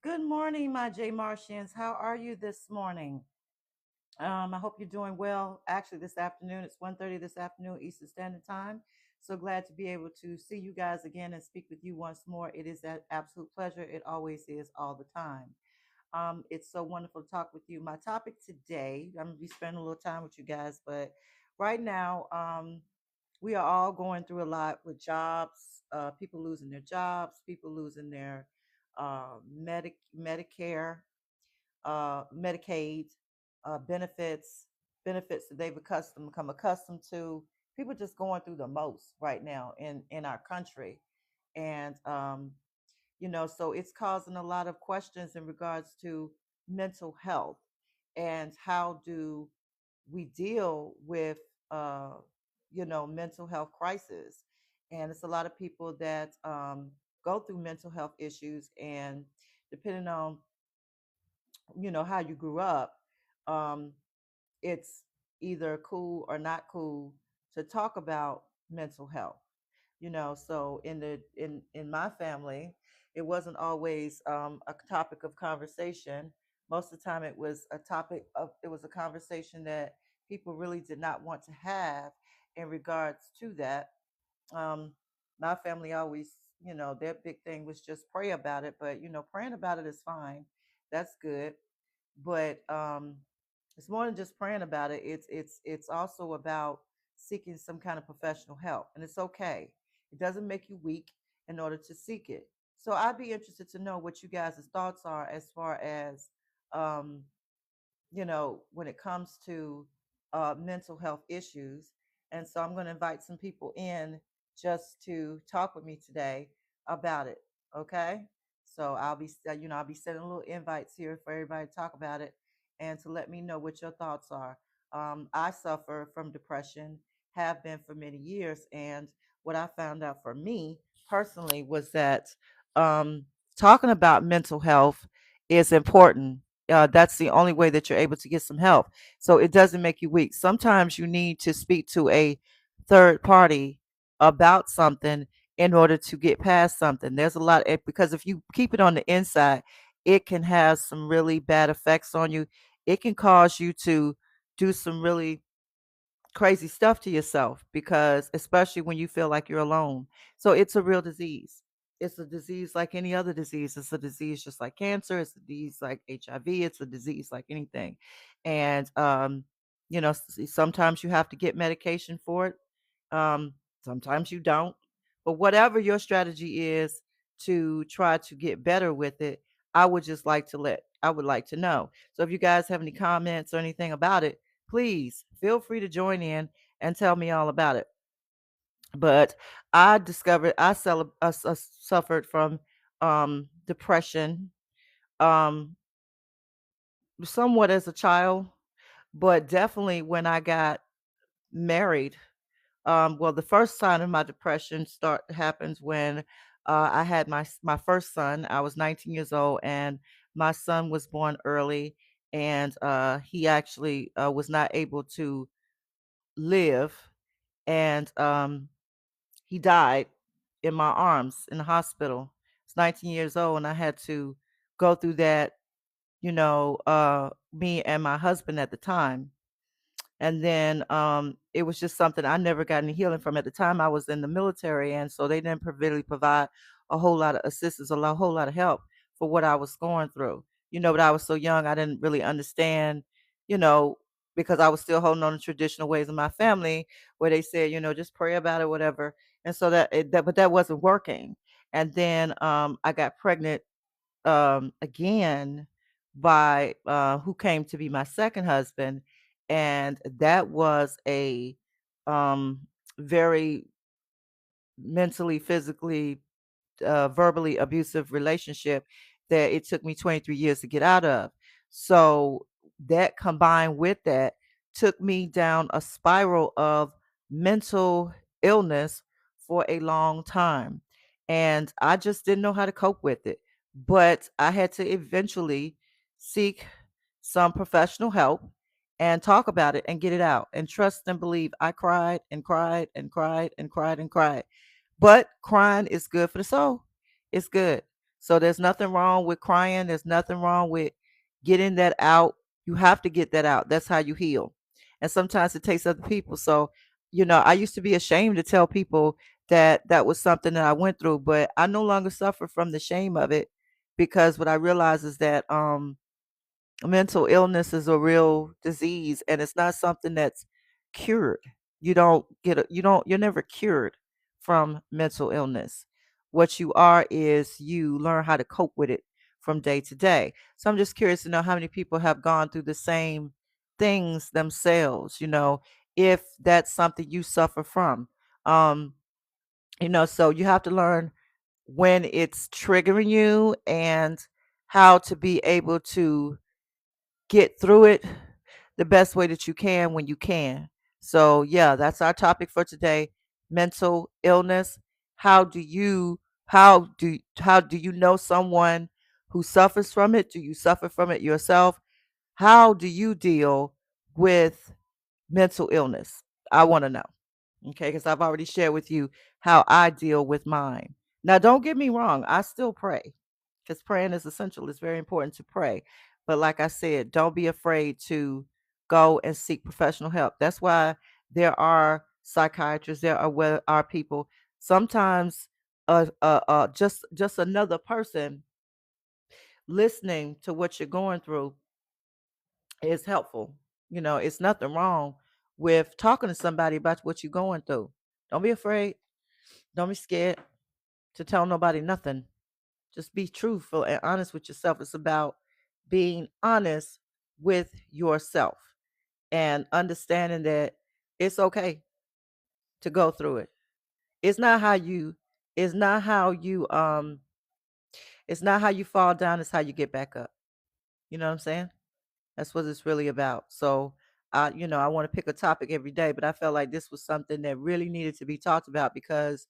Good morning, my J Martians. How are you this morning? I hope you're doing well. Actually, this afternoon, it's 1:30 this afternoon, Eastern Standard Time. So glad to be able to see you guys again and speak with you once more. It is an absolute pleasure. It always is all the time. It's so wonderful to talk with you. My topic today, I'm going to be spending a little time with you guys, but right now, we are all going through a lot with jobs, people losing their jobs, people losing their Medicare, Medicaid benefits, benefits that they've become accustomed to. People just going through the most right now in our country, and so it's causing a lot of questions in regards to mental health and how do we deal with uh, mental health crisis. And it's a lot of people that go through mental health issues, and depending on how you grew up, um, it's either cool or not cool to talk about mental health. So in my family, it wasn't always a topic of conversation. Most of the time, it was a conversation that people really did not want to have in regards to that. um, my family always, their big thing was just pray about it. But praying about it is fine, that's good. But it's more than just praying about it. It's also about seeking some kind of professional help, and it's okay. It doesn't make you weak in order to seek it. So I'd be interested to know what you guys' thoughts are as far as um, when it comes to mental health issues. And so I'm going to invite some people in just to talk with me today about it. Okay. So I'll be sending little invites here for everybody to talk about it and to let me know what your thoughts are. I suffer from depression, have been for many years. And what I found out for me personally was that um, talking about mental health is important. That's the only way that you're able to get some help. So it doesn't make you weak. Sometimes you need to speak to a third party about something in order to get past something. There's a lot, because if you keep it on the inside, it can have some really bad effects on you. It can cause you to do some really crazy stuff to yourself, because especially when you feel like you're alone. So it's a real disease. It's a disease like any other disease. It's a disease just like cancer. It's a disease like HIV. It's a disease like anything. And sometimes you have to get medication for it. Sometimes you don't. But whatever your strategy is to try to get better with it, I would like to know. So if you guys have any comments or anything about it, please feel free to join in and tell me all about it. But I discovered I suffered from depression, um, somewhat as a child, but definitely when I got married. Well, the first sign of my depression start happens when I had my first son. I was 19 years old, and my son was born early, and he actually was not able to live, and he died in my arms in the hospital. I was 19 years old, and I had to go through that. Me and my husband at the time. And then it was just something I never got any healing from. At the time, I was in the military, and so they didn't really provide a whole lot of assistance, whole lot of help for what I was going through. But I was so young, I didn't really understand, you know, because I was still holding on to traditional ways of my family, where they said, just pray about it, whatever. And so but that wasn't working. And then I got pregnant again by who came to be my second husband, and that was a very mentally, physically, verbally abusive relationship that it took me 23 years to get out of. So that combined with that took me down a spiral of mental illness for a long time. And I just didn't know how to cope with it. But I had to eventually seek some professional help and talk about it and get it out and trust and believe. I cried and cried and cried and cried and cried, but crying is good for the soul. It's good. So there's nothing wrong with crying. There's nothing wrong with getting that out. You have to get that out. That's how you heal. And sometimes it takes other people. So, I used to be ashamed to tell people that that was something that I went through, but I no longer suffer from the shame of it, because what I realize is that mental illness is a real disease, and it's not something that's cured. You're never cured from mental illness. What you are is you learn how to cope with it from day to day. So I'm just curious to know how many people have gone through the same things themselves, if that's something you suffer from. Um, so you have to learn when it's triggering you and how to be able to get through it the best way that you can when you can. So, yeah, that's our topic for today, mental illness. How do you how do you know someone who suffers from it? Do you suffer from it yourself? How do you deal with mental illness? I want to know. Okay, because I've already shared with you how I deal with mine. Now, don't get me wrong, I still pray, because praying is essential. It's very important to pray. But like I said, don't be afraid to go and seek professional help. That's why there are psychiatrists, are people. Sometimes just another person listening to what you're going through is helpful. It's nothing wrong with talking to somebody about what you're going through. Don't be afraid. Don't be scared to tell nobody nothing. Just be truthful and honest with yourself. It's about being honest with yourself and understanding that it's okay to go through it. It's not how you it's not how you it's not how you fall down, it's how you get back up. You know what I'm saying? That's what it's really about. So, I want to pick a topic every day, but I felt like this was something that really needed to be talked about, because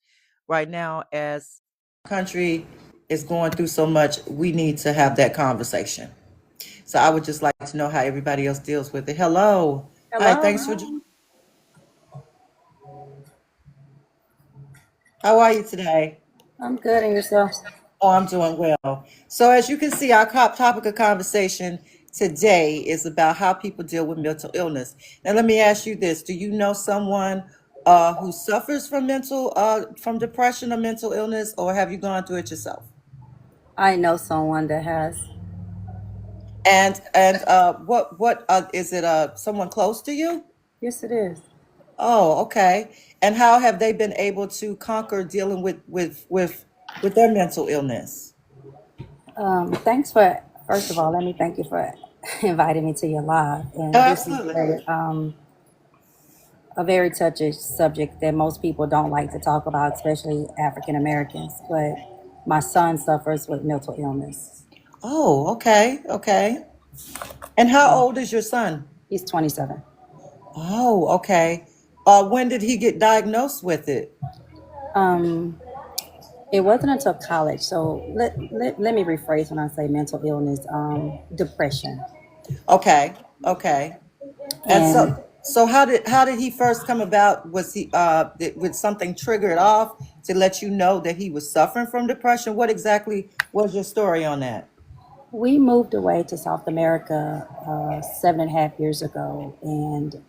right now, as country is going through so much, we need to have that conversation. So I would just like to know how everybody else deals with it. Hello. Hi, Hello. thanks for how are you today? I'm good, and yourself? Oh, I'm doing well. So, as you can see, our topic of conversation today is about how people deal with mental illness. Now, let me ask you this: do you know someone who suffers from from depression or mental illness, or have you gone through it yourself? I know someone that has. And what is it? Someone close to you? Yes, it is. Oh, okay. And how have they been able to conquer dealing with their mental illness? Thanks for, first of all, let me thank you for inviting me to your live. Oh, And this is absolutely. a very touchy subject that most people don't like to talk about, especially African Americans. But my son suffers with mental illness. Oh, okay, okay. And how Um, old is your son? he's 27. Oh, okay. When did he get diagnosed with it? Um, it wasn't until college. So let me rephrase when I say mental illness, depression. Okay, okay. And And so how did he first come about? Was he would something trigger it off to let you know that he was suffering from depression? What exactly was your story on that? we moved away to South America 7.5 years ago, and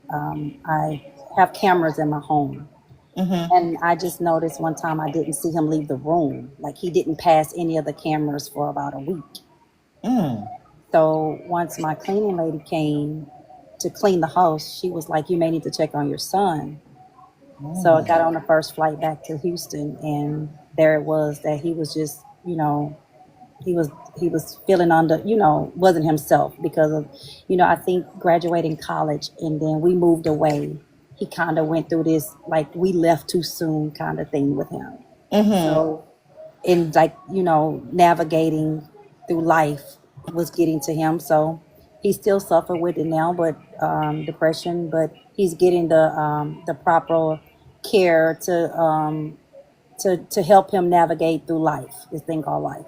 I have cameras in my home. Mm-hmm. And I just noticed one time I didn't see him leave the room. Like he didn't pass any of the cameras for about a week. Mm. So once my cleaning lady came to clean the house, she was like, "You may need to check on your son." So I got Mm. on the first flight back to Houston, and there it was that he was just, he was he was feeling under, wasn't himself because of, I think graduating college and then we moved away. He kind of went through this like we left too soon kind of thing with him. Mm-hmm. So in like, navigating through life was getting to him. So he still suffer with it now, but depression, but he's getting the proper care to help him navigate through life, this thing called life.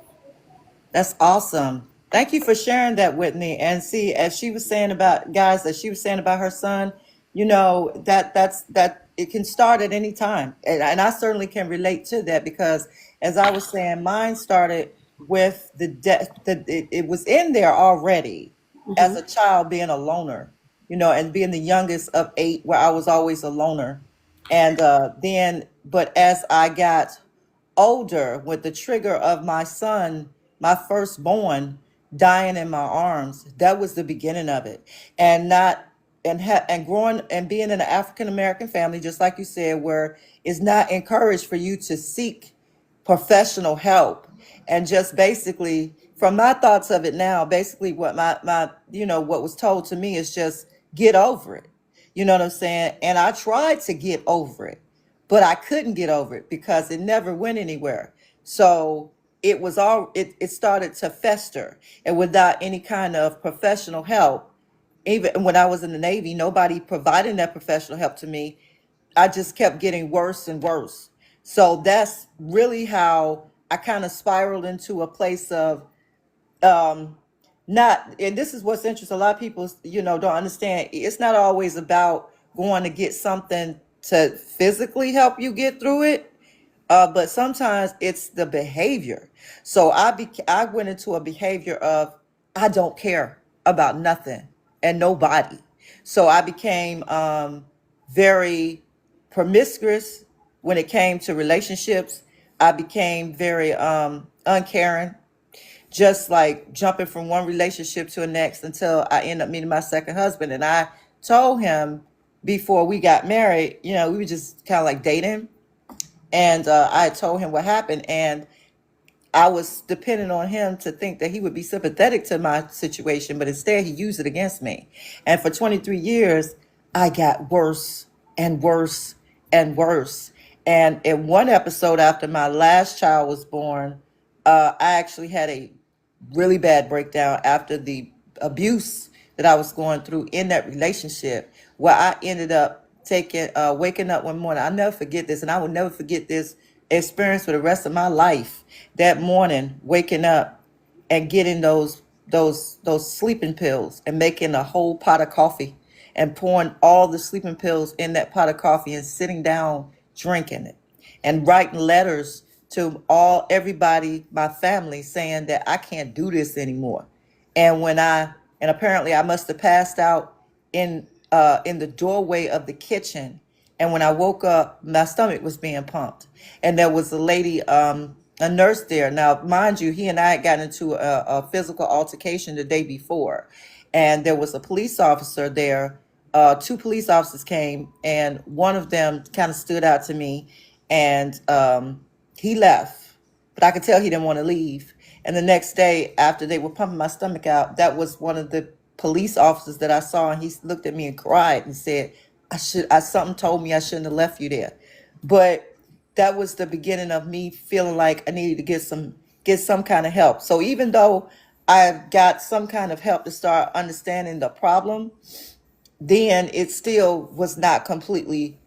That's awesome. Thank you for sharing that, Whitney. And see, as she was saying about guys, as she was saying about her son, that it can start at any time. And I certainly can relate to that, because as I was saying, mine started. with the death that it was in there already as Mhm. a child, being a loner, and being the youngest of eight, where I was always a loner. And but as I got older, with the trigger of my son, my firstborn, dying in my arms, that was the beginning of it. And not and growing and being in an African American family, just like you said, where it's not encouraged for you to seek professional help. And just basically, from my thoughts of it now, basically what my what was told to me is just get over it. You know what I'm saying? And I tried to get over it, but I couldn't get over it because it never went anywhere. So it started to fester, and without any kind of professional help, even when I was in the Navy, nobody providing that professional help to me. I just kept getting worse and worse. So that's really how I kind of spiraled into a place of um not, and this is what's interesting. A lot of people, don't understand. It's not always about going to get something to physically help you get through it, but sometimes it's the behavior. So I went into a behavior of I don't care about nothing and nobody. So I became very promiscuous when it came to relationships. I became very uncaring, just like jumping from one relationship to the next until I ended up meeting my second husband. And I told him before we got married, we were just kind of like dating, and I had told him what happened, and I was depending on him to think that he would be sympathetic to my situation, but instead he used it against me. And for 23 years, I got worse and worse and worse. And in one episode, after my last child was born, I actually had a really bad breakdown after the abuse that I was going through in that relationship, where I ended up waking up one morning. I'll never forget this, and I will never forget this experience for the rest of my life. That morning, waking up and getting those sleeping pills and making a whole pot of coffee and pouring all the sleeping pills in that pot of coffee and sitting down drinking it and writing letters to everybody, my family, saying that I can't do this anymore. And and apparently I must have passed out in the doorway of the kitchen. And when I woke up, my stomach was being pumped, and there was a lady, a nurse there. Now, mind you, he and I had gotten into a physical altercation the day before, and there was a police officer there. Two police officers came, and one of them kind of stood out to me, and he left, but I could tell he didn't want to leave. And the next day, after they were pumping my stomach out, that was one of the police officers that I saw, and he looked at me and cried and said, something told me I shouldn't have left you there." But that was the beginning of me feeling like I needed to get some kind of help. So even though I got some kind of help to start understanding the problem, then it still was not completely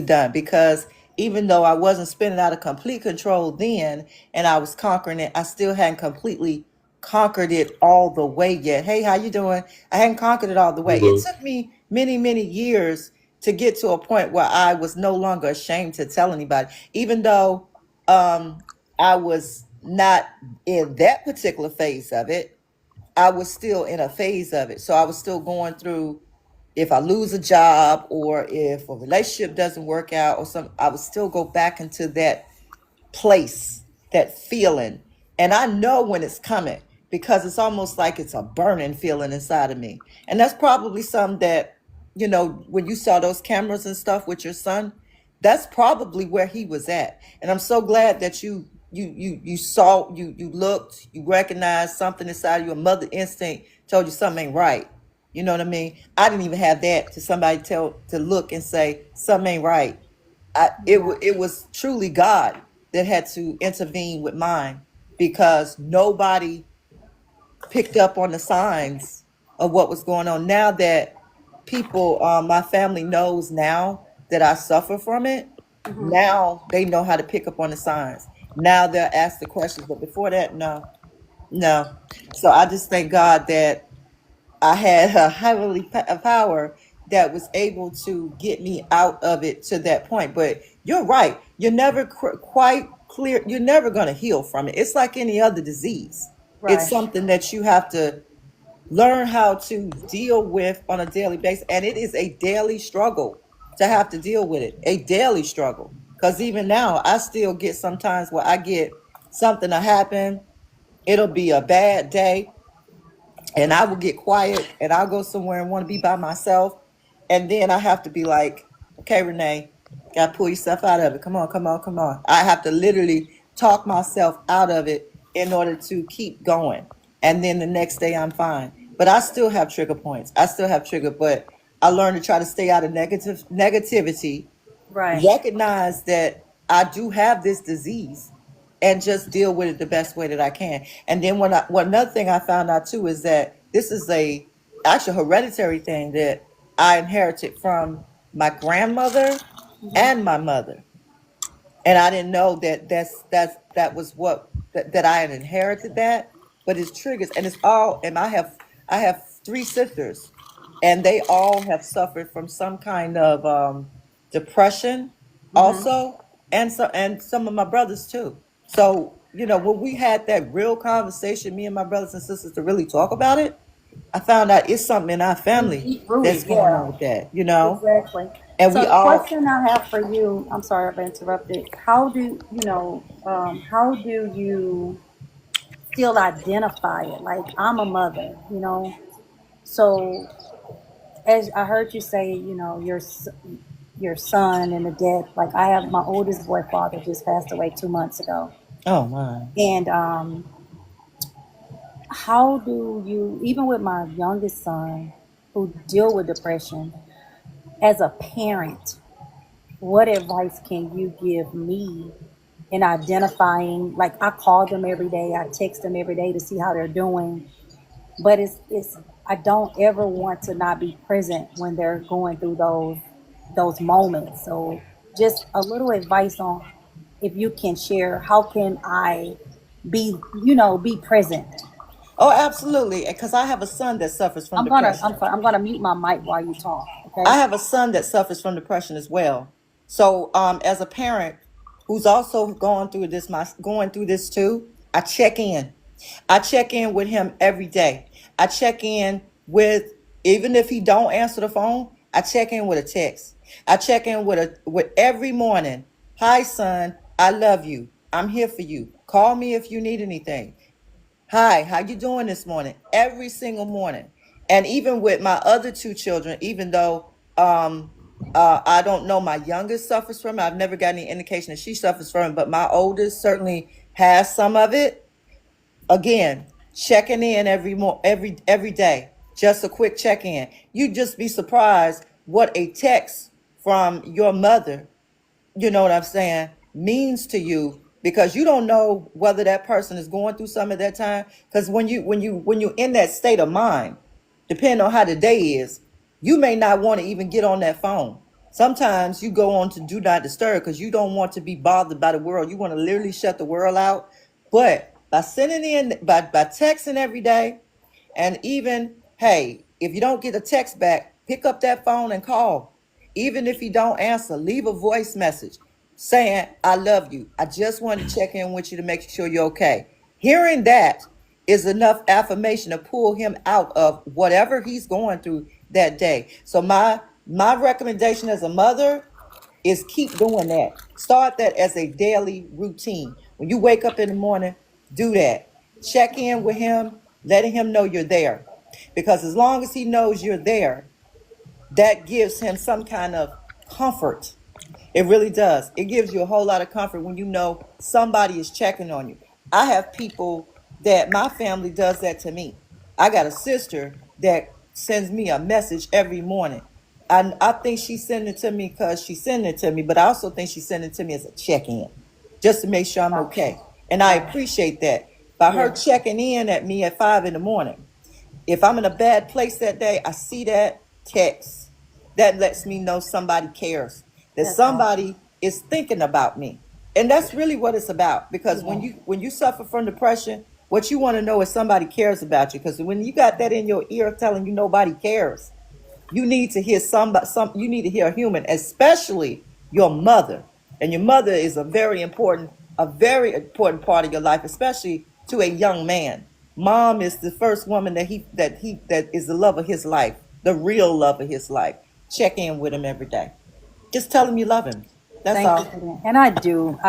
done, because even though I wasn't spinning out of complete control then, and I was conquering it, I still hadn't completely conquered it all the way yet. Hey, how you doing? I hadn't conquered it all the way. It Hello. took me many years to get to a point where I was no longer ashamed to tell anybody, even though I was not in that particular phase of it. I was still in a phase of it. So I was still going through, if I lose a job or if a relationship doesn't work out or something, I would still go back into that place, that feeling. And I know when it's coming, because it's almost like it's a burning feeling inside of me. And that's probably something that, when you saw those cameras and stuff with your son, that's probably where he was at. And I'm so glad that you saw, you looked, you recognized something inside of you. A mother instinct told you something ain't right. You know what I mean? I didn't even have that to somebody to look and say something ain't right. It was truly God that had to intervene with mine, because nobody picked up on the signs of what was going on. Now that people, my family knows now that I suffer from it, Mhm. now they know how to pick up on the signs. Now they'll ask the questions, but before that, no, no. So I just thank God that I had a a power that was able to get me out of it to that point. But you're right. You're never quite clear, you're never going to heal from it. It's like any other disease. It's Right. something that you have to learn how to deal with on a daily basis. And it is a daily struggle to have to deal with it, a daily struggle. Because even now, I still get sometimes where I get something to happen. It'll be a bad day, and I will get quiet and I'll go somewhere and want to be by myself. And then I have to be like, okay, Renee, gotta pull yourself out of it. Come on, come on, come on. I have to literally talk myself out of it in order to keep going. And then the next day I'm fine. But I still have trigger points. I still have trigger, but I learned to try to stay out of negativity, Right. recognize that I do have this disease, and just deal with it the best way that I can. And then another thing I found out too is that this is a actual hereditary thing that I inherited from my grandmother and my mother. And I didn't know that that was what that I had inherited that, but it's triggers and it's all. And I have three sisters, and they all have suffered from some kind of depression, Mm-hmm. also, and some of my brothers too. So when we had that real conversation, me and my brothers and sisters, to really talk about it, I found out it's something in our family Deep that's rooted, going yeah. on with that. Exactly. And So we the all. question I have for you, I'm sorry I've interrupted. How do you still identify it? Like I'm a mother, So as I heard you say, your son and the death. Like I have my oldest boy father just passed away 2 months ago, Oh my. and how do you, even with my youngest son, who deal with depression, as a parent, what advice can you give me in identifying? Like I call them every day, I text them every day to see how they're doing, but it's I don't ever want to not be present when they're going through those moments. So just a little advice on, if you can share, how can I be present. Oh, absolutely. Because I have a son that suffers from I'm depression. sorry, I'm gonna mute my mic while you talk, I okay? have a son that suffers from depression as well. So, as a parent who's also going through this too, I check in. I check in with him every day. I check in with, even if he don't answer the phone, I check in with a text. I check in with every morning. Hi, son. I love you. I'm here for you. Call me if you need anything. Hi, how you doing this morning? Every single morning. And even with my other two children, even though I don't know my youngest suffers from it, I've never got any indication that she suffers from it, but my oldest certainly has some of it. Again, checking in every day. Just a quick check in. You'd just be surprised what a text from your mother, you know what I'm saying, means to you, because you don't know whether that person is going through something at that time. Because when you're in that state of mind, depending on how the day is, you may not want to even get on that phone. Sometimes you go on to do not disturb because you don't want to be bothered by the world. You want to literally shut the world out. But by sending in by texting every day, and even, hey, if you don't get a text back, pick up that phone and call. Even if you don't answer, leave a voice message saying, I love you. I just wanted to check in with you to make sure you're okay. Hearing that is enough affirmation to pull him out of whatever he's going through that day. So my recommendation as a mother is keep doing that. Start that as a daily routine. When you wake up in the morning, do that. Check in with him, letting him know you're there. Because as long as he knows you're there, that gives him some kind of comfort. It really does. It gives you a whole lot of comfort when you know somebody is checking on you. I have people that my family does that to me. I got a sister that sends me a message every morning. I think she's sending it to me because she's sending it to me, but I also think she's sending it to me as a check in, just to make sure I'm Gotcha. okay. And I Right. appreciate that. By her Yeah. checking in at me at 5 in the morning, if I'm in a bad place that day, I see that text. That lets me know somebody cares, that That's awesome. somebody is thinking about me. And that's really what it's about. Because when Yeah. you suffer from depression, what you want to know is somebody cares about you. Because when you got that in your ear telling you nobody cares, you need to hear you need to hear a human, especially your mother. And your mother is a very important part of your life, especially to a young man. Mom is the first woman that is the love of his life, the real love of his life. Check in with him every day. Just tell him you love him. That's Thank you all. for that. And I do.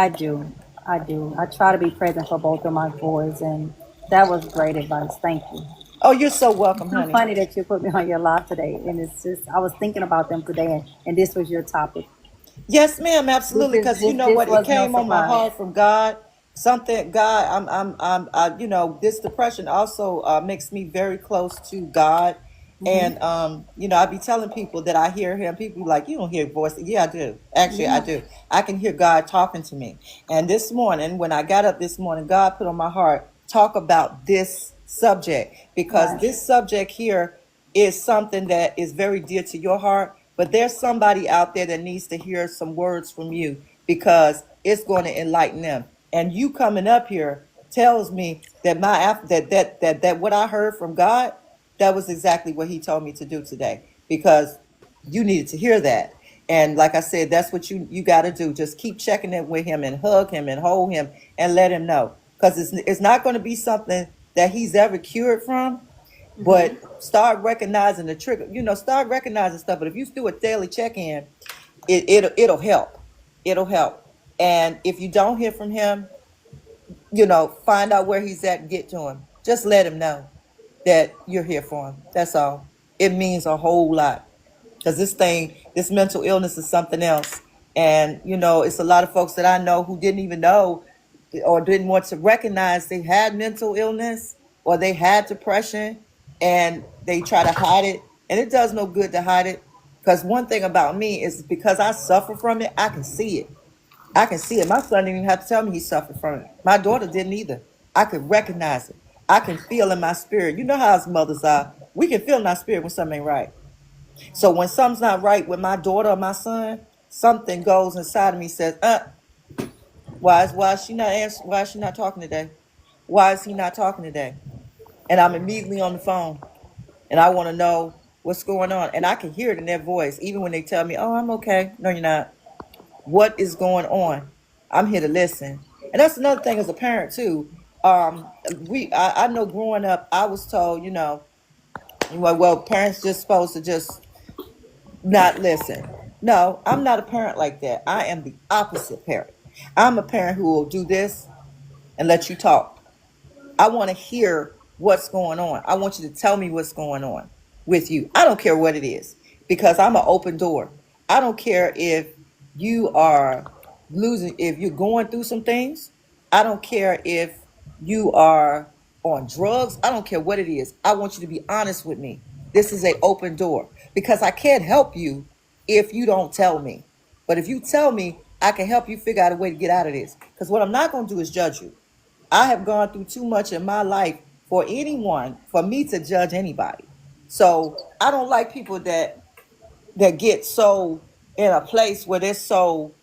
I try to be present for both of my boys, and that was great advice. Thank you. Oh, you're so welcome, It's so honey. funny that you put me on your live today, and it's just I was thinking about them today, and this was your topic. Yes, ma'am, absolutely. Because you know This what, it was no came on my surprise. heart from God. Something, God, you know, this depression also makes me very close to God. Hmm. And you know, I be telling people that I hear Him. People be like, "You don't hear voice?" Yeah, I do. Actually, I Yeah. do. I can hear God talking to me. And this morning, when I got up this morning, God put on my heart talk about this subject, because Right. this subject here is something that is very dear to your heart, but there's somebody out there that needs to hear some words from you, because it's going to enlighten them. And you coming up here tells me that that what I heard from God, that was exactly what He told me to do today, because you needed to hear that. And like I said, that's what you got to do. Just keep checking it with Him and hug Him and hold Him and let Him know, because it's not going to be something that He's ever cured from, but Hmm. start recognizing the trigger. You know, start recognizing stuff. But if you do a daily check-in, it'll help. It'll help. And if you don't hear from Him, you know, find out where He's at and get to Him. Just let Him know that you're here for Him. That's all. It means a whole lot, because this mental illness is something else. And you know, it's a lot of folks that I know who didn't even know or didn't want to recognize they had mental illness or they had depression, and they try to hide it. And it does no good to hide it, because one thing about me is, because I suffer from it, I can see it. I can see it. My son didn't even have to tell me he suffered from it. My daughter didn't either. I could recognize it. I can feel in my spirit. You know how us mothers are. We can feel in our spirit when something ain't right. So when something's not right with my daughter or my son, something goes inside of me, says, why is she not answering? Why is she not talking today? Why is he not talking today? And I'm immediately on the phone, and I want to know what's going on. And I can hear it in their voice, even when they tell me, "Oh, I'm okay." No, you're not. What is going on? I'm here to listen. And that's another thing as a parent too. I know growing up, I was told, well, parents just supposed to just not listen. No, I'm not a parent like that. I am the opposite parent. I'm a parent who will do this and let you talk. I want to hear what's going on. I want you to tell me what's going on with you. I don't care what it is, because I'm an open door. I don't care if you are if you're going through some things. I don't care if you are on drugs. I don't care what it is. I want you to be honest with me. This is an open door, because I can't help you if you don't tell me. But if you tell me, I can help you figure out a way to get out of this. Because what I'm not going to do is judge you. I have gone through too much in my life for me to judge anybody. So I don't like people that get so in a place where they're so,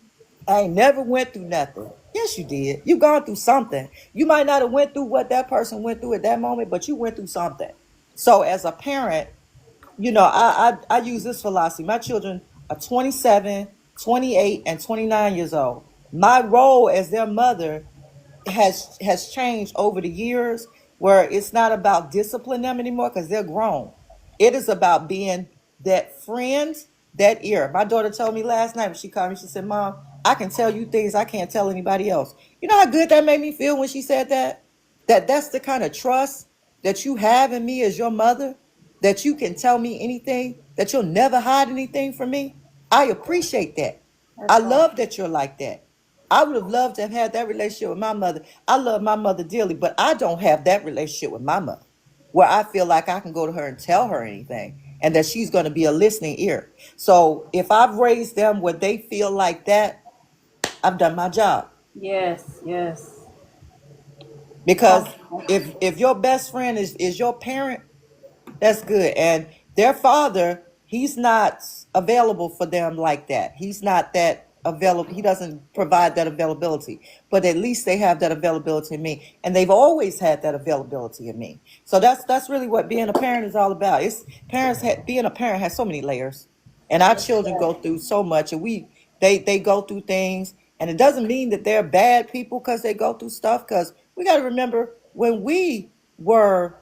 I ain't never went through nothing. Yes, you did. You gone through something. You might not have went through what that person went through at that moment, but you went through something. So as a parent, I use this philosophy. My children are 27, 28, and 29 years old. My role as their mother has changed over the years, where it's not about discipline them anymore, because they're grown. It is about being that friend, that ear. My daughter told me last night when she called me, she said, "Mom, I can tell you things I can't tell anybody else." You know how good that made me feel when she said that? That's the kind of trust that you have in me as your mother, that you can tell me anything, that you'll never hide anything from me. I appreciate that. I That's right. love that you're like that. I would have loved to have had that relationship with my mother. I love my mother dearly, but I don't have that relationship with my mother, where I feel like I can go to her and tell her anything, and that she's going to be a listening ear. So if I've raised them where they feel like that, I've done my job. Yes. Yes. Because Oh, if your best friend is your parent, that's good. And their father, he's not available for them like that. He's not that available. He doesn't provide that availability. But at least they have that availability in me. And they've always had that availability in me. So that's really what being a parent is all about. Being a parent has so many layers. And our yes, it children does. go through so much, and they go through things, And it doesn't mean that they're bad people because they go through stuff. Because we got to remember when were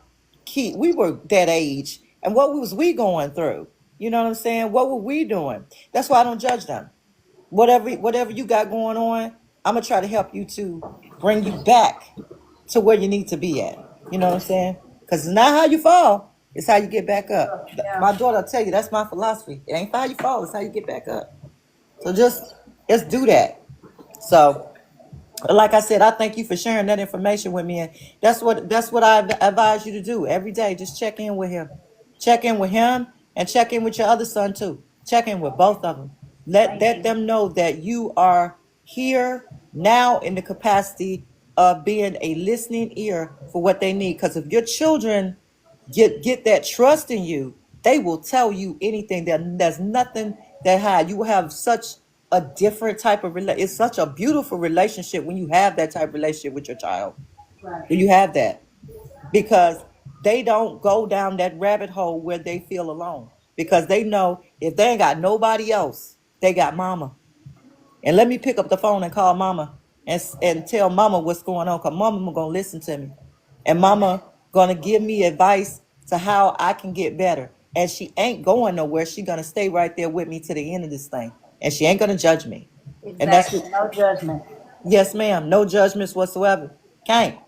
we were that age, and what was we going through? You know what I'm saying? What were we doing? That's why I don't judge them. Whatever you got going on, I'm gonna try to help you to bring you back to where you need to be at. You know what I'm saying? Because it's not how you fall, it's how you get back up. Yeah. My daughter will tell you that's my philosophy. It ain't how you fall, it's how you get back up. So just do that. So like I said, I thank you for sharing that information with me, and that's what I advise you to do every day. Just check in with him, and check in with your other son too. Check in with both of them. Let them know that you are here now in the capacity of being a listening ear for what they need. Because if your children get that trust in you, they will tell you anything. There's nothing that hide. You will have such a different type of it's such a beautiful relationship when you have that type of relationship with your child. Right. When you have that, because they don't go down that rabbit hole where they feel alone, because they know if they ain't got nobody else, they got mama. And let me pick up the phone and call mama and tell mama what's going on, because mama gonna listen to me, and mama gonna give me advice to how I can get better. And she ain't going nowhere. She gonna stay right there with me to the end of this thing, and she ain't gonna judge me. And that's Exactly. No judgment. yes, ma'am. No judgments whatsoever. Can't.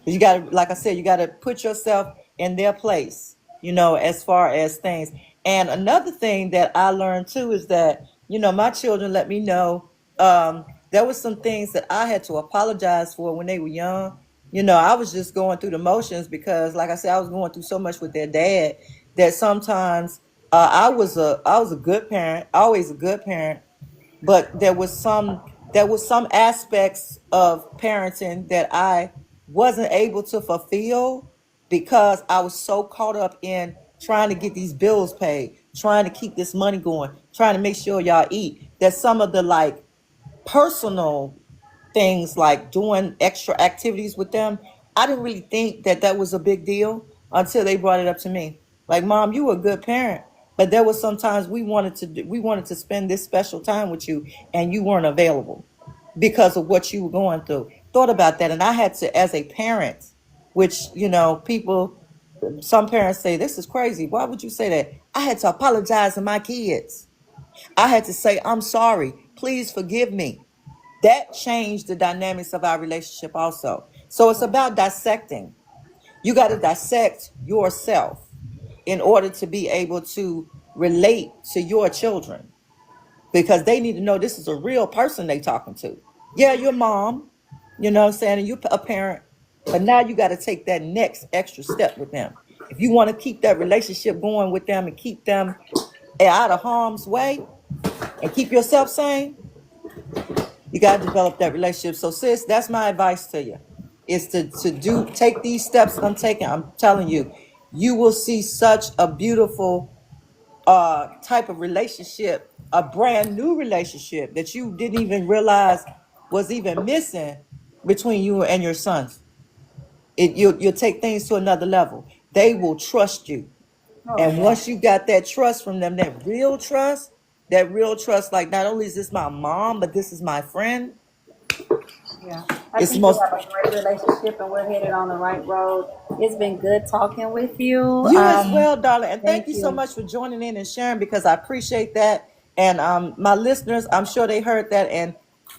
You got to, like I said, you got to put yourself in their place, as far as things. And another thing that I learned too is that, my children let me know there was some things that I had to apologize for when they were young. I was just going through the motions because, like I said, I was going through so much with their dad that sometimes I was a good parent, always a good parent, but there was some aspects of parenting that I wasn't able to fulfill because I was so caught up in trying to get these bills paid, trying to keep this money going, trying to make sure y'all eat, that some of the like personal things like doing extra activities with them, I didn't really think that that was a big deal until they brought it up to me. Like, Mom, you were a good parent, but there was sometimes we wanted to spend this special time with you, and you weren't available because of what you were going through. Thought about that, and I had to, as a parent, which people, some parents say this is crazy. Why would you say that? I had to apologize to my kids. I had to say, I'm sorry. Please forgive me. That changed the dynamics of our relationship also. So it's about dissecting. You got to dissect yourself in order to be able to relate to your children, because they need to know this is a real person they talking to. Yeah, your mom, what I'm saying, and you a parent, but now you got to take that next extra step with them. If you want to keep that relationship going with them and keep them out of harm's way and keep yourself sane, you got to develop that relationship. So, sis, that's my advice to you, is to take these steps I'm taking. I'm telling you, you will see such a beautiful type of relationship, a brand new relationship that you didn't even realize was even missing between you and your sons. You'll take things to another level. They will trust you. Oh, And yeah. once you got that trust from them, that real trust, like, not only is this my mom, but this is my friend. Yeah. I It's the think we most. have a great relationship and we're headed on the right road. It's been good talking with you. You as well, darling. And thank Thank you so you. much for joining in and sharing, because I appreciate that. And my listeners, I'm sure they heard that. And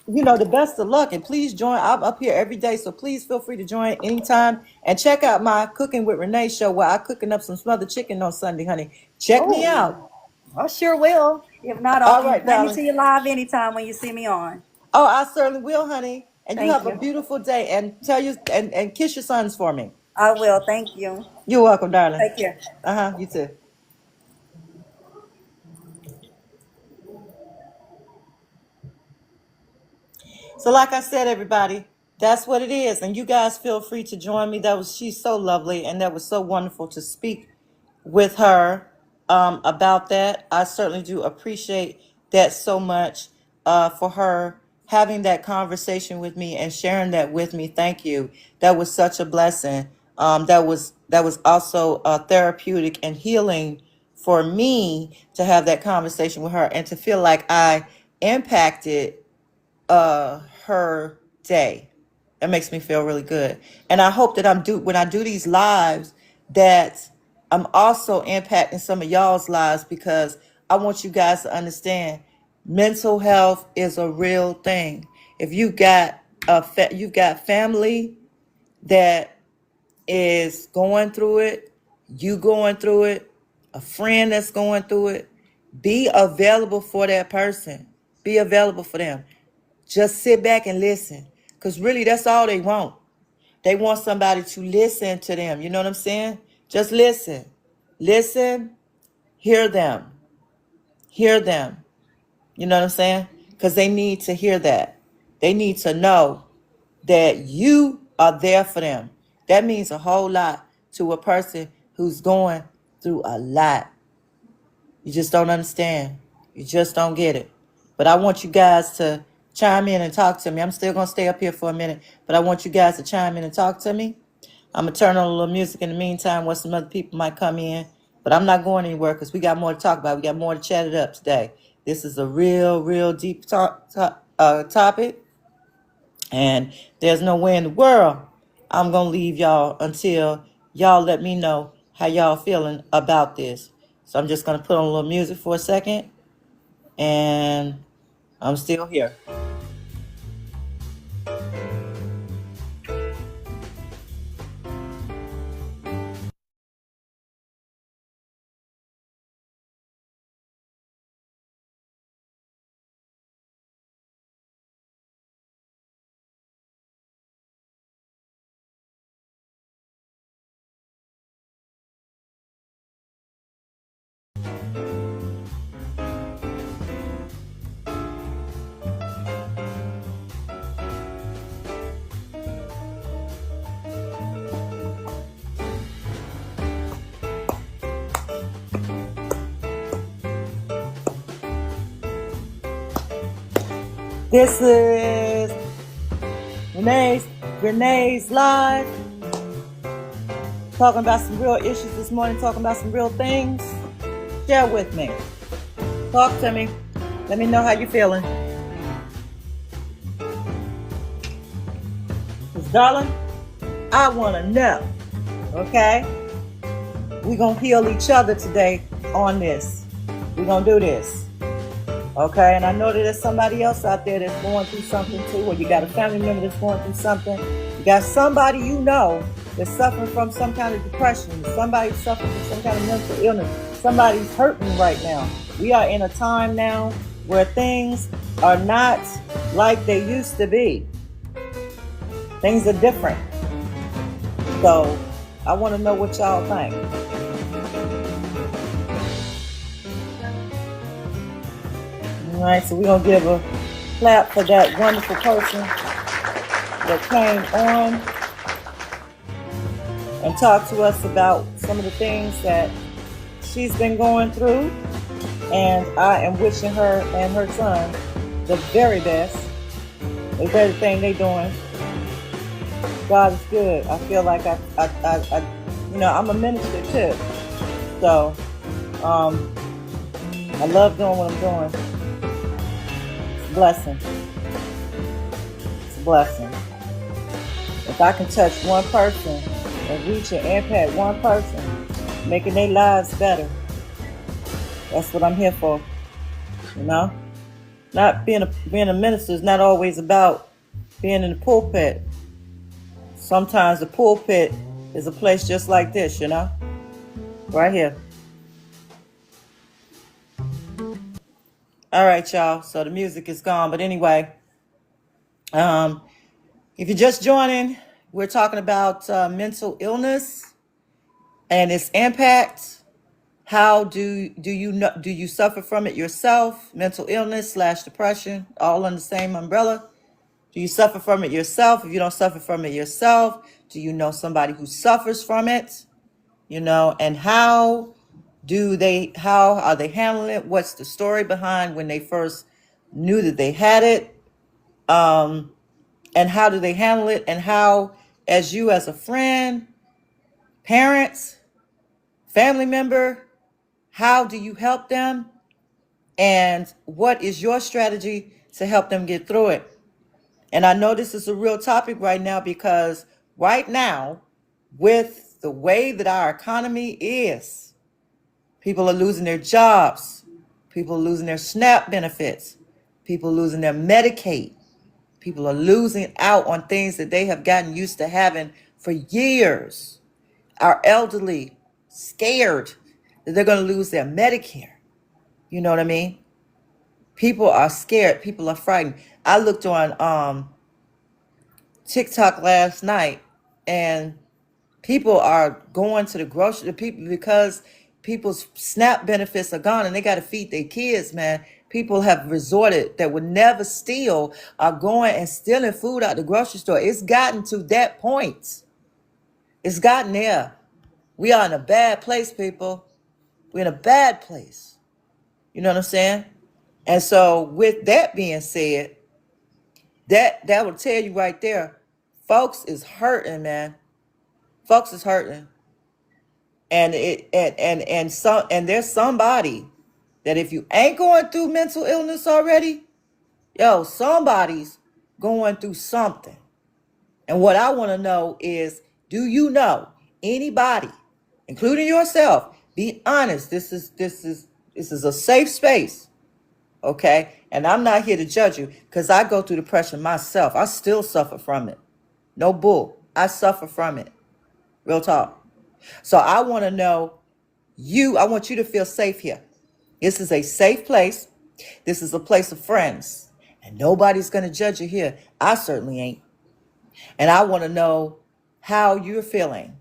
the best of luck. And please join. I'm up here every day, so please feel free to join anytime. And check out my Cooking with Renee show, where I'm cooking up some smothered chicken on Sunday, honey. Check me Oh, out. I sure will. If not, All I'll right, invite me darling. to your live anytime when you see me on. Oh, I certainly will, honey. And you Thank have a you. beautiful day. And tell you and kiss your sons for me. I will. Thank you. You're welcome, darling. Take care. You too. So, like I said, everybody, that's what it is. And you guys feel free to join me. She's so lovely, and that was so wonderful to speak with her about that. I certainly do appreciate that so much, for her having that conversation with me and sharing that with me. Thank you. That was such a blessing. That was also therapeutic and healing for me to have that conversation with her, and to feel like I impacted her day. That makes me feel really good. And I hope that when I do these lives, that I'm also impacting some of y'all's lives, because I want you guys to understand mental health is a real thing. If you got you've got family that is going through it, you going through it, a friend that's going through it, be available for that person. Be available for them. Just sit back and listen, because really that's all they want. They want somebody to listen to them. You know what I'm saying? Just listen. Listen, hear them. Hear them. You know what I'm saying? Because they need to hear that. They need to know that you are there for them. That means a whole lot to a person who's going through a lot. You just don't understand. You just don't get it. But I want you guys to chime in and talk to me. I'm still going to stay up here for a minute, but I want you guys to chime in and talk to me. I'm going to turn on a little music in the meantime where some other people might come in. But I'm not going anywhere because we got more to talk about. We got more to chat it up today. This is a real deep topic. And there's no way in the world I'm going to leave y'all until y'all let me know how y'all feeling about this. So I'm just going to put on a little music for a second. And I'm still here. This is Renee's Live. Talking about some real issues this morning, talking about some real things. Share with me. Talk to me. Let me know how you're feeling. Because, darling, I want to know. Okay? We're going to heal each other today on this. We're going to do this. Okay, and I know that there's somebody else out there that's going through something too, or you got a family member that's going through something. You got somebody you know that's suffering from some kind of depression. Somebody's suffering from some kind of mental illness. Somebody's hurting right now. We are in a time now where things are not like they used to be. Things are different. So I want to know what y'all think. All right, so we're going to give a clap for that wonderful person that came on and talked to us about some of the things that she's been going through. And I am wishing her and her son the very best with everything they're doing. God is good. I feel like I'm a minister too. So, I love doing what I'm doing. Blessing. It's a blessing. If I can touch one person and reach and impact one person, making their lives better, that's what I'm here for. You know, not being a minister is not always about being in the pulpit. Sometimes the pulpit is a place just like this, you know, right here. All right, y'all. So the music is gone. But anyway, if you're just joining, we're talking about mental illness and its impact. How do you suffer from it yourself? Mental illness / depression, all under the same umbrella. Do you suffer from it yourself? If you don't suffer from it yourself, do you know somebody who suffers from it? You know, and how are they handling it? What's the story behind when they first knew that they had it? And how do they handle it? And how, as you as a friend, parents, family member, how do you help them? And what is your strategy to help them get through it? And I know this is a real topic right now because right now, with the way that our economy is, people are losing their jobs, people are losing their SNAP benefits, people are losing their Medicaid, people are losing out on things that they have gotten used to having for years. Our elderly scared that they're going to lose their Medicare. You know what I mean? People are scared. People are frightened. I looked on TikTok last night, and people are going to the grocery. The people, because people's SNAP benefits are gone and they got to feed their kids. Man, people have resorted that would never steal are going and stealing food out the grocery store. It's gotten to that point. It's gotten there. We are in a bad place, people. We're in a bad place. You know what I'm saying? And so, with that being said, that will tell you right there, folks is hurting, man. Folks is hurting, and there's somebody that if you ain't going through mental illness already, yo, somebody's going through something. And what I want to know is, do you know anybody, including yourself? Be honest. This is a safe space. Okay, and I'm not here to judge you because I go through depression myself. I still suffer from it. No bull. I suffer from it. Real talk. So I want to know I want you to feel safe here. This is a safe place. This is a place of friends. And nobody's going to judge you here. I certainly ain't. And I want to know how you're feeling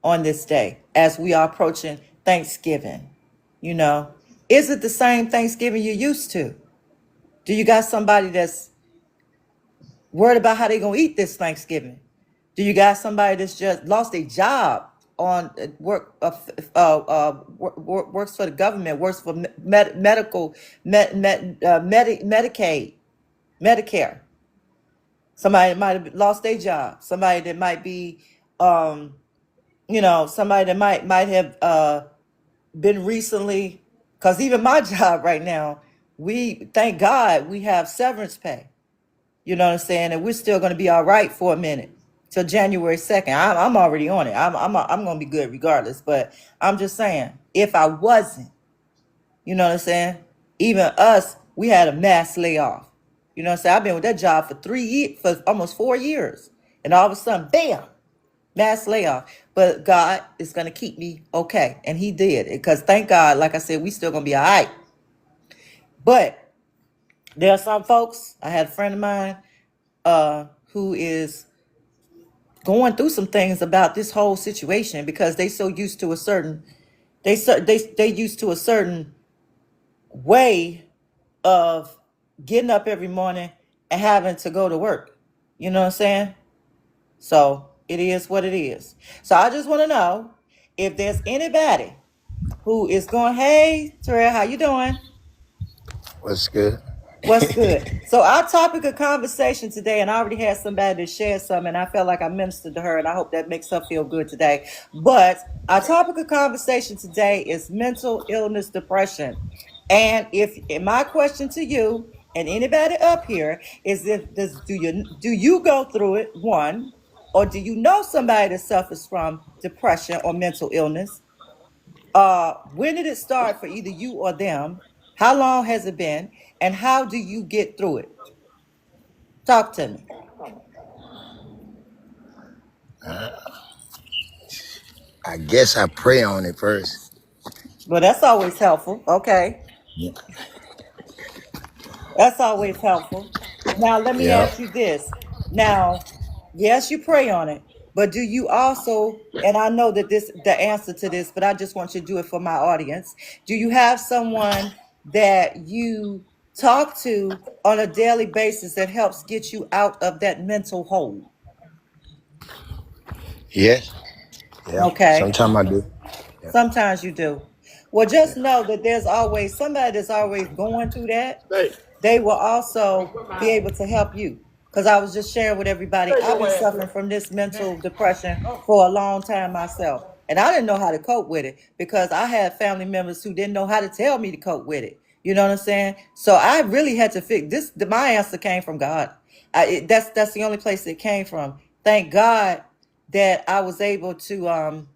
on this day as we are approaching Thanksgiving. You know, is it the same Thanksgiving you used to? Do you got somebody that's worried about how they're going to eat this Thanksgiving? Do you got somebody that's just lost a job on works for the government, works for Medicaid, Medicare? Somebody might have lost their job. Somebody that might be, somebody that might have been recently, because even my job right now, thank God we have severance pay. You know what I'm saying? And we're still going to be all right for a minute till January 2nd. I'm already on it. I'm going to be good regardless. But I'm just saying, if I wasn't, you know what I'm saying? Even us, we had a mass layoff. You know what I'm saying? I've been with that job for for almost 4 years. And all of a sudden, bam, mass layoff. But God is going to keep me okay. And he did. Because thank God, like I said, we still going to be all right. But there are some folks, I had a friend of mine who is going through some things about this whole situation because they so used to a certain, they used to a certain way of getting up every morning and having to go to work. You know what I'm saying? So it is what it is. So I just want to know if there's anybody who is going, hey, Terrell, how you doing? What's good? What's good? So our topic of conversation today, and I already had somebody that shared some, and I felt like I ministered to her, and I hope that makes her feel good today. But our topic of conversation today is mental illness, depression. And my question to you and anybody up here is, do you go through it, one, or do you know somebody that suffers from depression or mental illness? When did it start for either you or them? How long has it been? And how do you get through it? Talk to me. I guess I pray on it first. Well, that's always helpful. Okay. Yeah. That's always helpful. Now, let me Yeah. ask you this. Now, yes, you pray on it, but do you also, and I know that the answer to this, but I just want you to do it for my audience. Do you have someone that you talk to on a daily basis that helps get you out of that mental hole? Yes. Yeah. Okay. Sometimes I do. Yeah. Sometimes you do. Well, just know that there's always somebody that's always going through that. They will also be able to help you. Because I was just sharing with everybody, I've been suffering from this mental depression for a long time myself. And I didn't know how to cope with it because I had family members who didn't know how to tell me to cope with it. You know what I'm saying? So I really had to fix this. My answer came from God. That's the only place it came from. Thank God that I was able to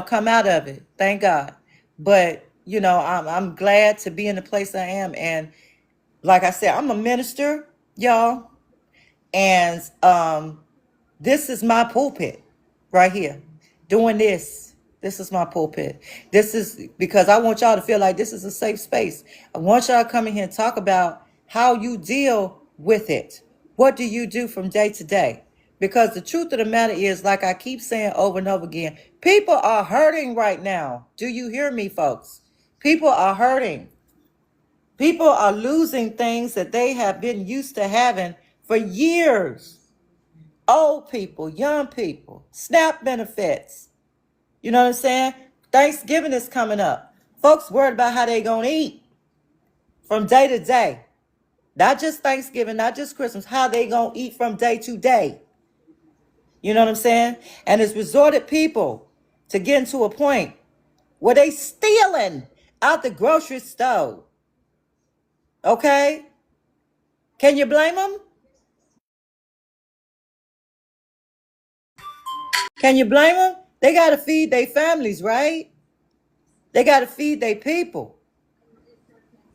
come out of it. Thank God. But I'm glad to be in the place I am. And like I said, I'm a minister, y'all. And this is my pulpit right here. Doing this. This is my pulpit. This is because I want y'all to feel like this is a safe space. I want y'all to come in here and talk about how you deal with it. What do you do from day to day? Because the truth of the matter is, like I keep saying over and over again, people are hurting right now. Do you hear me, folks? People are hurting. People are losing things that they have been used to having for years. Old people, young people, SNAP benefits. You know what I'm saying? Thanksgiving is coming up. Folks worried about how they gonna eat from day to day. Not just Thanksgiving, not just Christmas, how they gonna eat from day to day. You know what I'm saying? And it's resorted people to getting to a point where they stealing out the grocery store. Okay? Can you blame them? Can you blame them? They got to feed their families, right? They got to feed their people.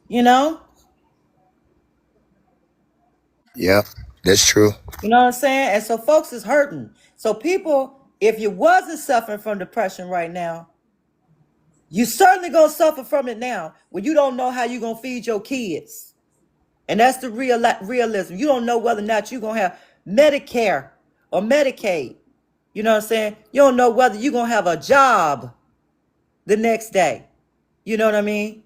You know? Yep, that's true. You know what I'm saying? And so folks is hurting. So people, if you wasn't suffering from depression right now, you certainly going to suffer from it now when you don't know how you're going to feed your kids. And that's the realism. You don't know whether or not you're going to have Medicare or Medicaid. You know what I'm saying? You don't know whether you're going to have a job the next day. You know what I mean?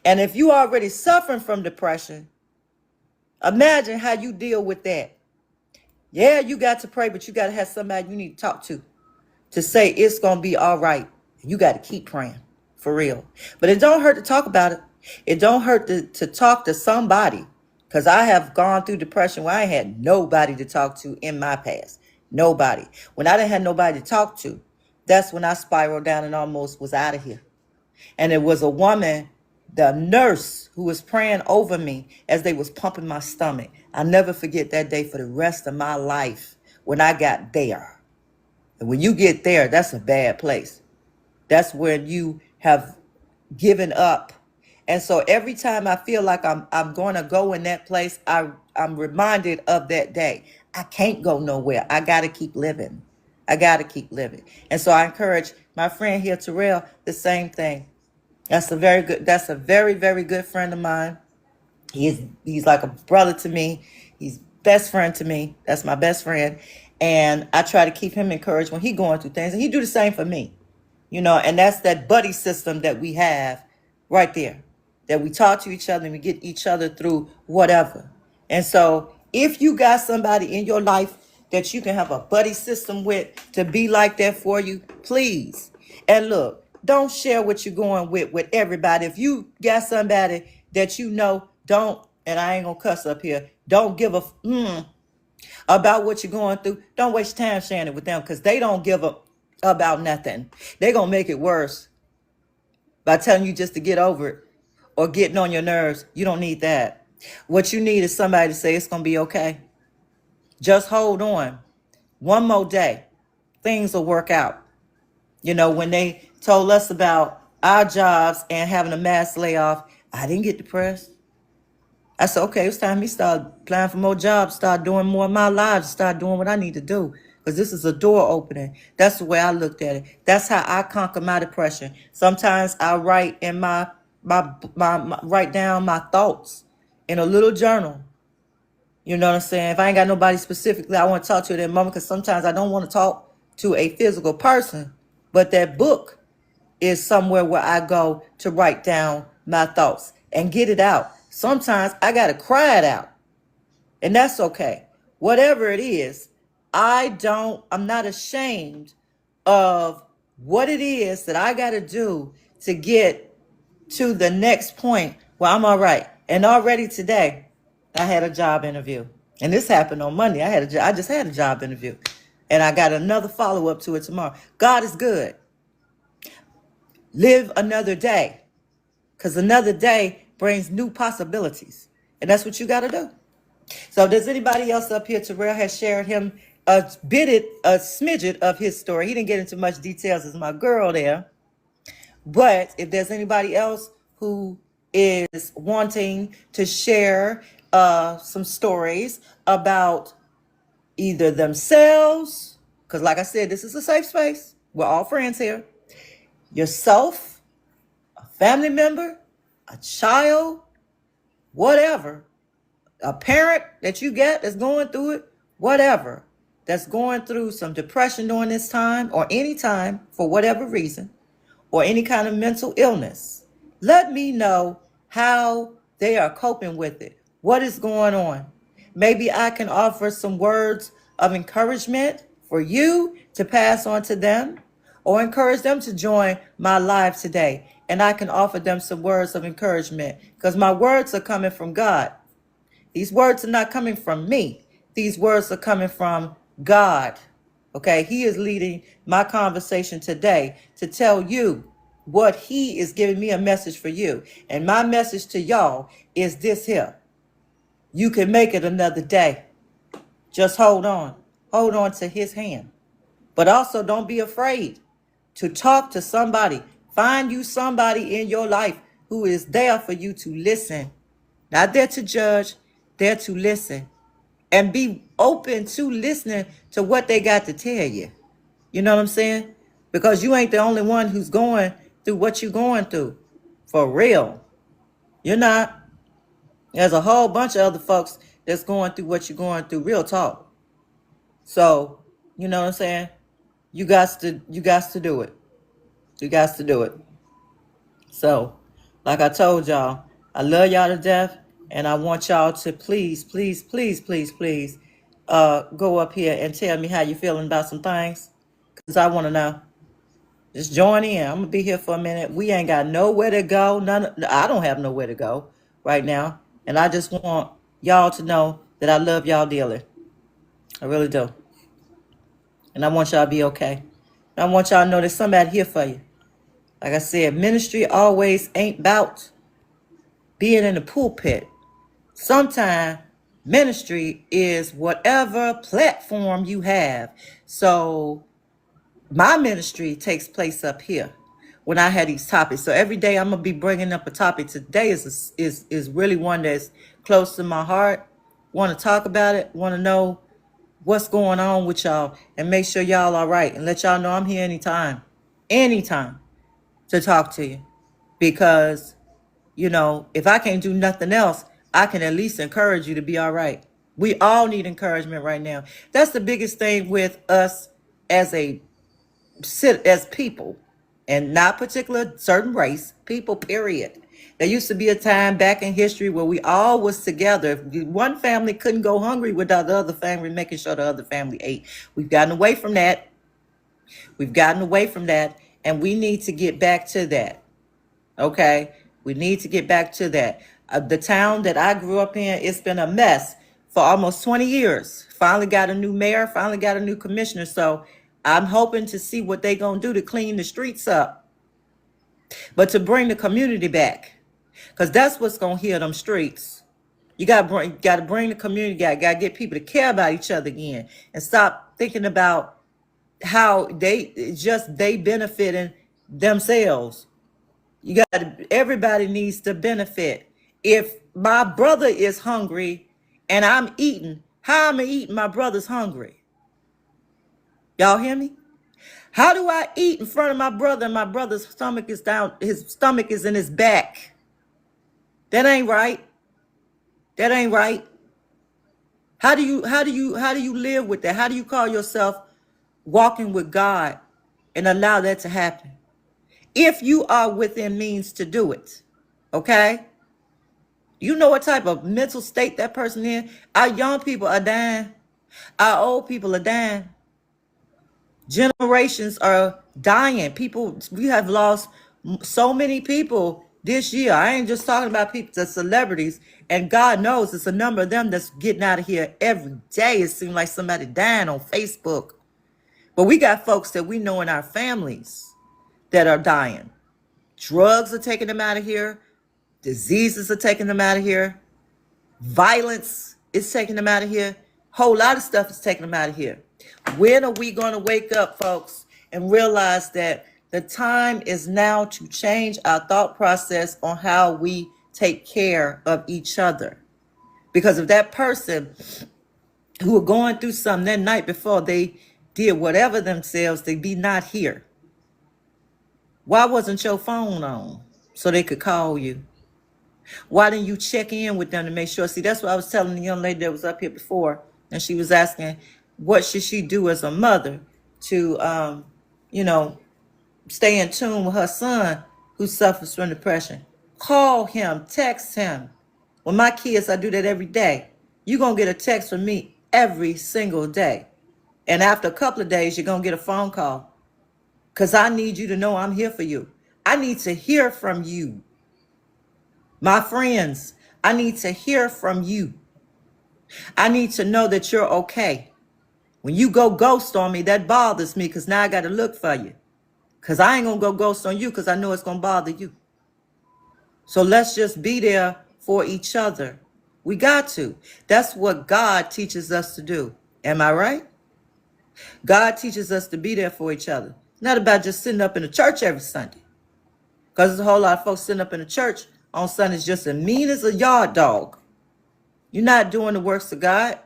And if you already suffering from depression, imagine how you deal with that. Yeah, you got to pray, but you got to have somebody you need to talk to say it's going to be all right. You got to keep praying for real. But it don't hurt to talk about it. It don't hurt to talk to somebody, because I have gone through depression where I had nobody to talk to in my past. Nobody. When I didn't have nobody to talk to, that's when I spiraled down and almost was out of here. And it was a woman, the nurse, who was praying over me as they was pumping my stomach. I'll never forget that day for the rest of my life when I got there. And when you get there, that's a bad place. That's when you have given up. And so every time I feel like I'm going to go in that place, I'm reminded of that day. I can't go nowhere. I got to keep living. I got to keep living. And so I encourage my friend here, Terrell, the same thing. That's a very, very good friend of mine. He's like a brother to me. He's best friend to me. That's my best friend. And I try to keep him encouraged when he's going through things. And he do the same for me. And that's that buddy system that we have right there, that we talk to each other and we get each other through whatever. And so if you got somebody in your life that you can have a buddy system with to be like that for you, please. And look, don't share what you're going with everybody. If you got somebody that don't, and I ain't gonna cuss up here, don't give a about what you're going through, don't waste time sharing it with them, because they don't give a about nothing. They're gonna make it worse by telling you just to get over it or getting on your nerves. You don't need that. What you need is somebody to say it's gonna be okay. Just hold on. One more day. Things will work out. When they told us about our jobs and having a mass layoff, I didn't get depressed. I said, okay, it's time me start applying for more jobs, start doing more of my lives, start doing what I need to do. Because this is a door opening. That's the way I looked at it. That's how I conquer my depression. Sometimes I write in my write down my thoughts in a little journal. You know what I'm saying? If I ain't got nobody specifically I want to talk to at that moment, because sometimes I don't want to talk to a physical person, but that book is somewhere where I go to write down my thoughts and get it out. Sometimes I got to cry it out, and that's okay. Whatever it is, I'm not ashamed of what it is that I got to do to get to the next point where I'm all right. And already today, I had a job interview, and this happened on Monday. I just had a job interview, and I got another follow-up to it tomorrow. God is good. Live another day, because another day brings new possibilities, and that's what you got to do. So does anybody else up here? Terrell has shared him a smidget of his story. He didn't get into much details as my girl there. But if there's anybody else who is wanting to share some stories about either themselves, because like I said, this is a safe space. We're all friends here. Yourself, a family member, a child, whatever, a parent that you get that's going through it, whatever, that's going through some depression during this time or any time for whatever reason, or any kind of mental illness, let me know how they are coping with it. What is going on? Maybe I can offer some words of encouragement for you to pass on to them, or encourage them to join my live today. And I can offer them some words of encouragement, because my words are coming from God. These words are not coming from me. These words are coming from God. Okay, he is leading my conversation today to tell you what he is giving me a message for you. And my message to y'all is this here. You can make it another day. Just hold on. Hold on to his hand. But also don't be afraid to talk to somebody. Find you somebody in your life who is there for you to listen. Not there to judge, there to listen. And be open to listening to what they got to tell you. You know what I'm saying? Because you ain't the only one who's going through what you're going through. For real. You're not. There's a whole bunch of other folks that's going through what you're going through. Real talk. So, you know what I'm saying? You got to do it. You got to do it. So, like I told y'all, I love y'all to death. And I want y'all to please, please, please, please, please go up here and tell me how you feeling about some things. Because I want to know. Just join in. I'm going to be here for a minute. We ain't got nowhere to go. I don't have nowhere to go right now. And I just want y'all to know that I love y'all dearly. I really do. And I want y'all to be okay. And I want y'all to know there's somebody here for you. Like I said, ministry always ain't about being in the pulpit. Sometimes ministry is whatever platform you have. So my ministry takes place up here when I had these topics. So every day I'm gonna be bringing up a topic. Today is really one that's close to my heart. Want to talk about it. Want to know what's going on with y'all, and make sure y'all all right, and let y'all know I'm here anytime to talk to you. Because you know, if I can't do nothing else, I can at least encourage you to be all right. We all need encouragement right now. That's the biggest thing with us as people, and not particular certain race, people, period. There used to be a time back in history where we all was together. If one family couldn't go hungry without the other family making sure the other family ate. We've gotten away from that. And we need to get back to that. Okay? We need to get back to that. The town that I grew up in, it's been a mess for almost 20 years. Finally got a new mayor, finally got a new commissioner. So I'm hoping to see what they gonna do to clean the streets up. But to bring the community back. Because that's what's gonna heal them streets. You gotta bring the community back. Gotta get people to care about each other again. And stop thinking about how they benefiting themselves. Everybody needs to benefit. If my brother is hungry and I'm eating, how am I eating my brother's hungry? Y'all hear me? How do I eat in front of my brother and my brother's stomach is down, his stomach is in his back? That ain't right. That ain't right. How do you live with that? How do you call yourself walking with God and allow that to happen? If you are within means to do it, okay? You know what type of mental state that person in? Our young people are dying. Our old people are dying. Generations are dying. We have lost so many people this year. I ain't just talking about people, the celebrities. And God knows it's a number of them that's getting out of here every day. It seems like somebody dying on Facebook. But we got folks that we know in our families that are dying. Drugs are taking them out of here. Diseases are taking them out of here. Violence It's taking them out of here. Whole lot of stuff is taking them out of here. When are we going to wake up, folks, and realize that the time is now to change our thought process on how we take care of each other? Because if that person who were going through something that night before they did whatever themselves, they be not here. Why wasn't your phone on so they could call you? Why didn't you check in with them to make sure? See, that's what I was telling the young lady that was up here before, and she was asking, what should she do as a mother to, stay in tune with her son who suffers from depression? Call him, text him. With my kids, I do that every day. You're going to get a text from me every single day. And after a couple of days, you're going to get a phone call because I need you to know I'm here for you. I need to hear from you. My friends, I need to hear from you. I need to know that you're okay. When you go ghost on me, that bothers me because now I got to look for you. Because I ain't going to go ghost on you because I know it's going to bother you. So let's just be there for each other. We got to. That's what God teaches us to do. Am I right? God teaches us to be there for each other. Not about just sitting up in the church every Sunday. Because there's a whole lot of folks sitting up in the church on Sundays just as mean as a yard dog. You're not doing the works of God.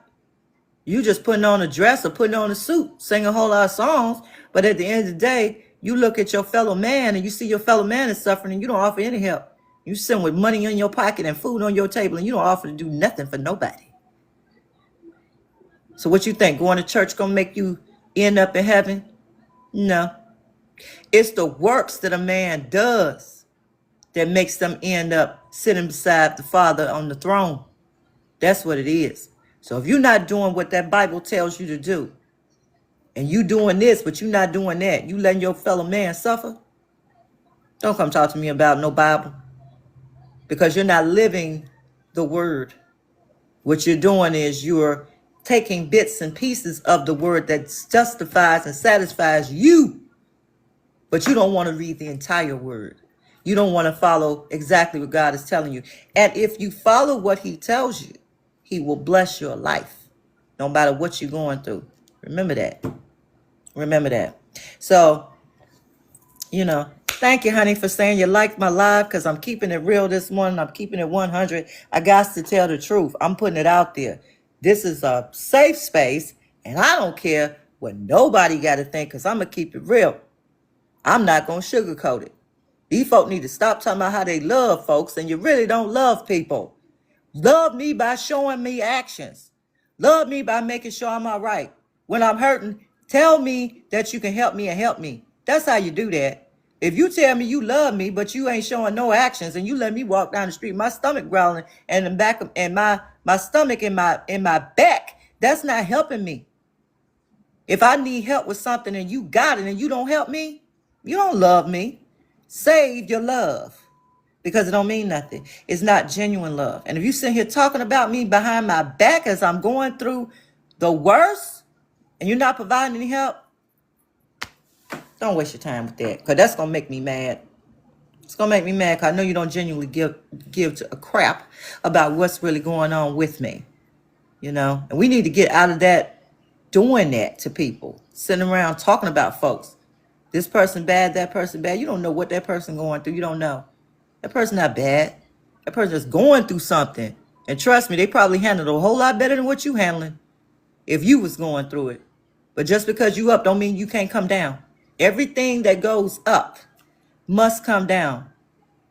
You just putting on a dress or putting on a suit, singing a whole lot of songs. But at the end of the day, you look at your fellow man and you see your fellow man is suffering and you don't offer any help. You sitting with money in your pocket and food on your table and you don't offer to do nothing for nobody. So what you think? Going to church gonna make you end up in heaven? No. It's the works that a man does that makes them end up sitting beside the Father on the throne. That's what it is. So if you're not doing what that Bible tells you to do, and you doing this, but you're not doing that, you letting your fellow man suffer, don't come talk to me about no Bible. Because you're not living the word. What you're doing is you're taking bits and pieces of the word that justifies and satisfies you, but you don't want to read the entire word. You don't want to follow exactly what God is telling you. And if you follow what he tells you, he will bless your life, no matter what you're going through. Remember that. Remember that. So, thank you, honey, for saying you liked my live, because I'm keeping it real this morning. I'm keeping it 100. I got to tell the truth. I'm putting it out there. This is a safe space, and I don't care what nobody got to think, because I'm going to keep it real. I'm not going to sugarcoat it. These folk need to stop talking about how they love folks, and you really don't love people. Love me by showing me actions. Love me by making sure I'm all right. When I'm hurting, tell me that you can help me and help me. That's how you do that. If you tell me you love me, but you ain't showing no actions, and you let me walk down the street, my stomach growling, and the back of, and my stomach in my back, that's not helping me. If I need help with something and you got it and you don't help me, you don't love me. Save your love, because it don't mean nothing. It's not genuine love. And if you sit here talking about me behind my back as I'm going through the worst, and you're not providing any help, don't waste your time with that, because that's going to make me mad. It's going to make me mad because I know you don't genuinely give a crap about what's really going on with me. And we need to get out of that, doing that to people, sitting around talking about folks. This person bad, that person bad. You don't know what that person going through. You don't know. That person not bad. That person is going through something. And trust me, they probably handled it a whole lot better than what you handling if you was going through it. But just because you up don't mean you can't come down. Everything that goes up must come down.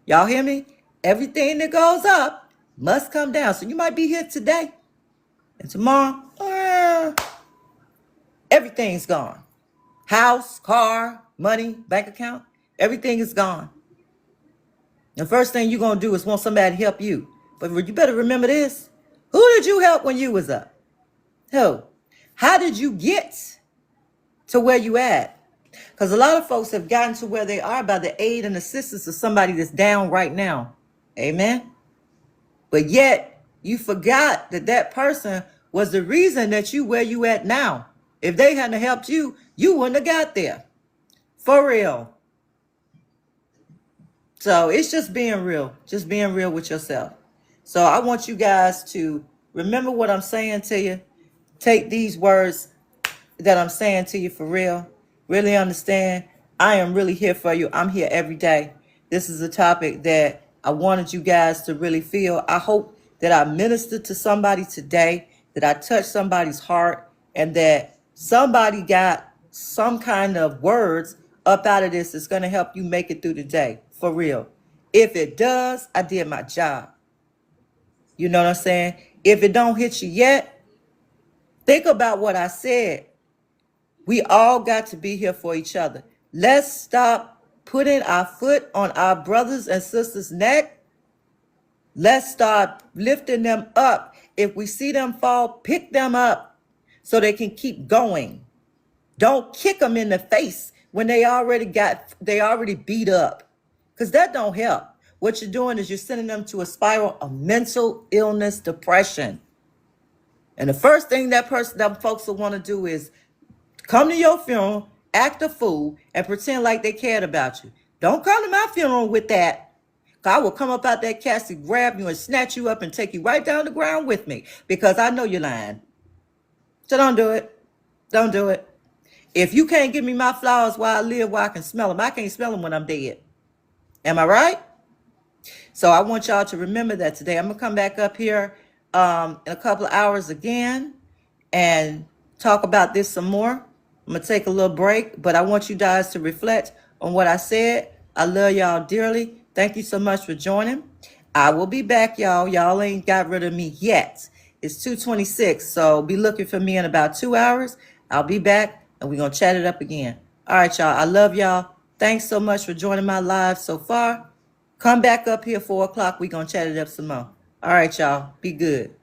Y'all hear me? Everything that goes up must come down. So you might be here today, and tomorrow, everything's gone. House, car, money, bank account, everything is gone. The first thing you're going to do is want somebody to help you. But you better remember this. Who did you help when you was up? Who? How did you get to where you at? Because a lot of folks have gotten to where they are by the aid and assistance of somebody that's down right now. Amen? But yet, you forgot that that person was the reason that you where you at now. If they hadn't helped you, you wouldn't have got there. For real. So it's just being real with yourself. So I want you guys to Remember what I'm saying to you. Take these words that I'm saying to you for real. Really understand. I am really here for you. I'm here every day. This is a topic that I wanted you guys to really feel. I hope that I ministered to somebody today, that I touched somebody's heart, and that somebody got some kind of words up out of this that's going to help you make it through the day. For real. If it does, I did my job. You know what I'm saying? If it don't hit you yet, think about what I said. We all got to be here for each other. Let's stop putting our foot on our brothers and sisters' neck. Let's start lifting them up. If we see them fall, pick them up so they can keep going. Don't kick them in the face when they already beat up, because that don't help. What you're doing is you're sending them to a spiral of mental illness, depression. And the first thing that folks will want to do is come to your funeral, act a fool, and pretend like they cared about you. Don't come to my funeral with that. I will come up out that casket, grab you, and snatch you up and take you right down the ground with me, because I know you're lying. So don't do it. Don't do it. If you can't give me my flowers while I live, while I can smell them, I can't smell them when I'm dead. Am I right? So I want y'all to remember that today. I'm going to come back up here in a couple of hours again and talk about this some more. I'm going to take a little break, but I want you guys to reflect on what I said. I love y'all dearly. Thank you so much for joining. I will be back, y'all. Y'all ain't got rid of me yet. It's 2:26, so be looking for me in about 2 hours. I'll be back, and we're going to chat it up again. All right, y'all. I love y'all. Thanks so much for joining my live so far. Come back up here 4 o'clock. We're going to chat it up some more. All right, y'all. Be good.